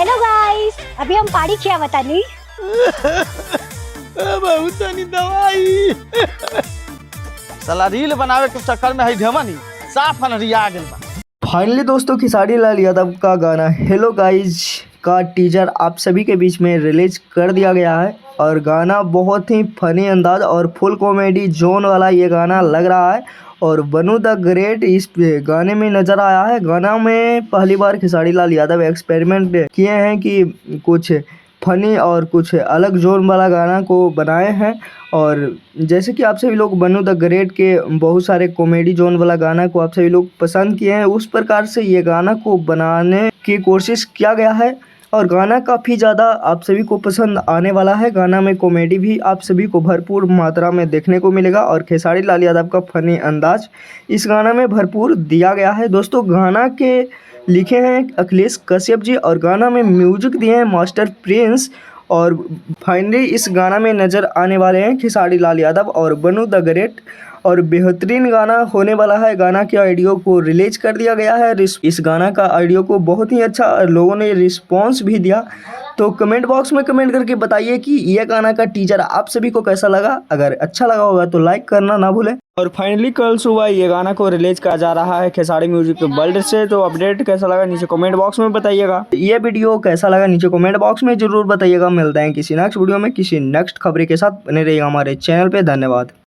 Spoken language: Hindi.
हेलो गाइस, अभी हम पानी किया बतानी। बहुत नहीं दवाई साला रील बनावे के चक्कर में है ढेमनी साफ अनरिया गेल बा। फाइनली दोस्तों खेसारी लाल यादव का गाना हेलो गाइज का टीजर आप सभी के बीच में रिलीज कर दिया गया है और गाना बहुत ही फनी अंदाज और फुल कॉमेडी जोन वाला ये गाना लग रहा है और बनू द ग्रेट इस गाने में नज़र आया है। गाना में पहली बार खेसारी लाल यादव एक्सपेरिमेंट किए हैं कि कुछ फनी और कुछ अलग जोन वाला गाना को बनाए हैं और जैसे कि आप सभी लोग बनू द ग्रेट के बहुत सारे कॉमेडी जोन वाला गाना को आप सभी लोग पसंद किए हैं, उस प्रकार से ये गाना को बनाने की कोशिश किया गया है और गाना काफ़ी ज़्यादा आप सभी को पसंद आने वाला है। गाना में कॉमेडी भी आप सभी को भरपूर मात्रा में देखने को मिलेगा और खेसारी लाल यादव का फनी अंदाज इस गाना में भरपूर दिया गया है। दोस्तों गाना के लिखे हैं अखिलेश कश्यप जी और गाना में म्यूजिक दिए हैं मास्टर प्रिंस और फाइनली इस गाना में नज़र आने वाले हैं खेसारी लाल यादव और बनू द ग्रेट और बेहतरीन गाना होने वाला है। गाना के ऑडियो को रिलीज कर दिया गया है। इस गाना का ऑडियो को बहुत ही अच्छा लोगों ने रिस्पांस भी दिया, तो कमेंट बॉक्स में कमेंट करके बताइए कि यह गाना का टीजर आप सभी को कैसा लगा। अगर अच्छा लगा होगा तो लाइक करना ना भूलें। और फाइनली कल सुबह ये गाना को रिलीज किया जा रहा है खेसारी म्यूजिक वर्ल्ड से, तो अपडेट कैसा लगा नीचे कमेंट बॉक्स में बताइएगा। ये वीडियो कैसा लगा नीचे कमेंट बॉक्स में जरूर बताइएगा। मिलते हैं किसी नेक्स्ट वीडियो में किसी नेक्स्ट खबरें के साथ। बने रहिएगा हमारे चैनल पे। धन्यवाद।